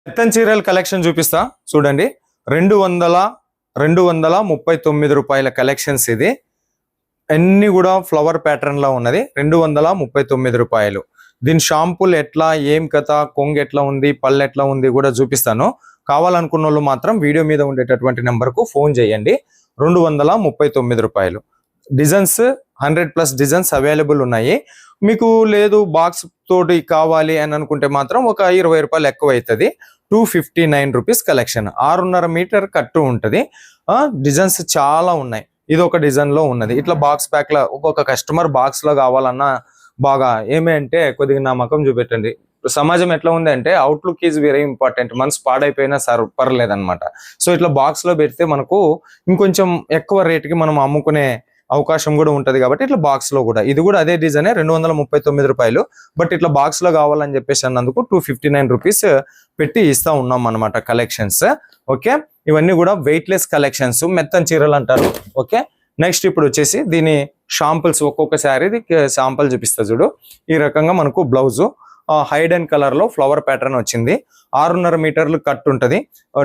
మెత్తన్ చీరల కలెక్షన్ చూపిస్తా చూడండి. 239 రూపాయల కలెక్షన్స్. ఇది అన్ని కూడా ఫ్లవర్ ప్యాటర్న్ లో ఉన్నది. 239 రూపాయలు. దీని షాంపుల్ ఎట్లా, ఏం కథ, కొంగు ఎట్లా ఉంది, పళ్ళు ఎట్లా ఉంది కూడా చూపిస్తాను. కావాలనుకున్న వాళ్ళు మాత్రం వీడియో మీద ఉండేటటువంటి నెంబర్ కు ఫోన్ చేయండి. 239 రూపాయలు. డిజైన్స్ 100+ డిజైన్స్ అవైలబుల్ ఉన్నాయి. మీకు లేదు బాక్స్ తోటి కావాలి అని అనుకుంటే మాత్రం ఒక 20 రూపాయలు ఎక్కువ అవుతుంది. 259 రూపీస్ కలెక్షన్. 6.5 మీటర్ కట్టు ఉంటుంది. డిజైన్స్ చాలా ఉన్నాయి. ఇది ఒక డిజైన్ లో ఉన్నది. ఇట్లా బాక్స్ ప్యాక్ లో ఒక్కొక్క కస్టమర్ బాక్స్ లో కావాలన్నా బాగా ఏమి అంటే కొద్దిగా నా మకం చూపెట్టండి. సమాజం ఎట్లా ఉంది అంటే అవుట్లుక్ ఈజ్ వెరీ ఇంపార్టెంట్. మనసు పాడైపోయినా పర్లేదన్నమాట. సో ఇట్లా బాక్స్ లో పెడితే మనకు ఇంకొంచెం ఎక్కువ రేటుకి మనం అమ్ముకునే అవకాశం కూడా ఉంటది. కాబట్టి ఇట్లా బాక్స్ లో కూడా ఇది కూడా అదే డిజైన్ 239 రూపాయలు. బట్ ఇట్లా బాక్స్ లో కావాలని చెప్పేసి అన్నందుకు 259 రూపీస్ పెట్టి ఇస్తా ఉన్నాం అన్నమాట కలెక్షన్స్. ఓకే, ఇవన్నీ కూడా వెయిట్ లెస్ కలెక్షన్స్, మెత్తన్ చీరలు అంటారు. ఓకే, నెక్స్ట్ ఇప్పుడు వచ్చేసి దీని షాంపుల్స్ ఒక్కొక్క శారీ శాంపుల్ చూపిస్తా చూడు. ఈ రకంగా మనకు బ్లౌజు హైడ్ అండ్ కలర్ లో ఫ్లవర్ ప్యాటర్న్ వచ్చింది. 6.5 మీటర్లు కట్ ఉంటది.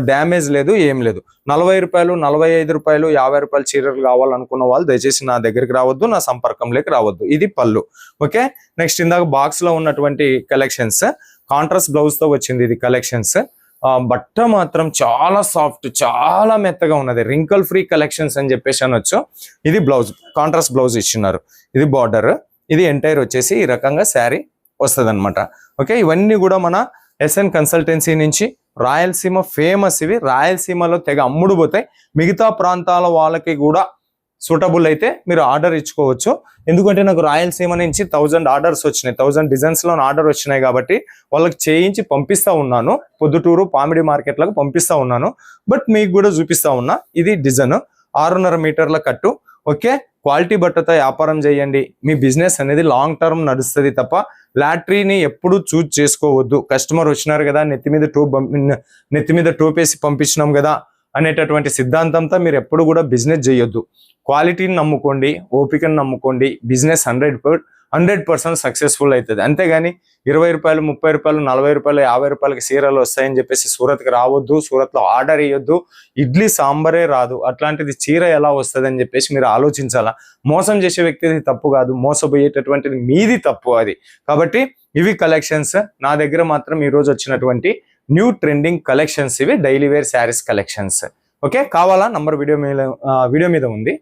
డ్యామేజ్ లేదు, ఏం లేదు. 40 రూపాయలు, 45 రూపాయలు, 50 రూపాయల చీరలు కావాలనుకున్న వాళ్ళు దయచేసి నా దగ్గరికి రావద్దు, నా సంపర్కంలోకి రావద్దు. ఇది పళ్ళు. ఓకే, నెక్స్ట్ ఇందాక బాక్స్ లో ఉన్నటువంటి కలెక్షన్స్ కాంట్రాస్ట్ బ్లౌజ్ తో వచ్చింది. ఇది కలెక్షన్స్. బట్ట మాత్రం చాలా సాఫ్ట్, చాలా మెత్తగా ఉన్నది. రింకల్ ఫ్రీ కలెక్షన్స్ అని చెప్పేసి అనొచ్చు. ఇది బ్లౌజ్, కాంట్రాస్ట్ బ్లౌజ్ ఇచ్చినారు. ఇది బార్డర్. ఇది ఎంటైర్ వచ్చేసి ఈ రకంగా శారీ వస్తుంది అనమాట. ఓకే, ఇవన్నీ కూడా మన ఎస్ఎన్ కన్సల్టెన్సీ నుంచి రాయలసీమ ఫేమస్. ఇవి రాయలసీమలో తెగ అమ్ముడు పోతాయి. మిగతా ప్రాంతాల వాళ్ళకి కూడా సూటబుల్ అయితే మీరు ఆర్డర్ ఇచ్చుకోవచ్చు. ఎందుకంటే నాకు రాయలసీమ నుంచి 1000 ఆర్డర్స్ వచ్చినాయి, 1000 డిజైన్స్ లో ఆర్డర్ వచ్చినాయి. కాబట్టి వాళ్ళకి చేయించి పంపిస్తా ఉన్నాను. పొద్దుటూరు పామిడి మార్కెట్లకు పంపిస్తా ఉన్నాను. బట్ మీకు కూడా చూపిస్తా ఉన్నా. ఇది డిజైన్ 6.5 మీటర్ల కట్టు. ఓకే, క్వాలిటీ బట్టతో వ్యాపారం చేయండి. మీ బిజినెస్ అనేది లాంగ్ టర్మ్ నడుస్తుంది తప్ప లాటరీని ఎప్పుడు చూజ్ చేసుకోవద్దు. కస్టమర్ వచ్చినారు కదా, నెత్తి మీద టోపేసి పంపించినాం కదా అనేటటువంటి సిద్ధాంతంతో మీరు ఎప్పుడు కూడా బిజినెస్ చేయొద్దు. క్వాలిటీని నమ్ముకోండి, ఓపికను నమ్ముకోండి. బిజినెస్ 100% సక్సెస్ఫుల్ అవుతుంది. అంతేగాని 20 రూపాయలు, 30 రూపాయలు, 40 రూపాయలు, 50 రూపాయలకి చీరలు వస్తాయని చెప్పేసి సూరత్కి రావద్దు. సూరత్లో ఆర్డర్ ఇవ్వద్దు. ఇడ్లీ సాంబారే రాదు, అట్లాంటిది చీర ఎలా వస్తుంది అని చెప్పేసి మీరు ఆలోచించాలా. మోసం చేసే వ్యక్తిది తప్పు కాదు, మోసపోయేటటువంటిది మీది తప్పు అది. కాబట్టి ఇవి కలెక్షన్స్. నా దగ్గర మాత్రం ఈ రోజు వచ్చినటువంటి న్యూ ట్రెండింగ్ కలెక్షన్స్ ఇవి. Daily wear sarees collections. Okay, కావాలా నంబర్ వీడియో మీద ఉంది.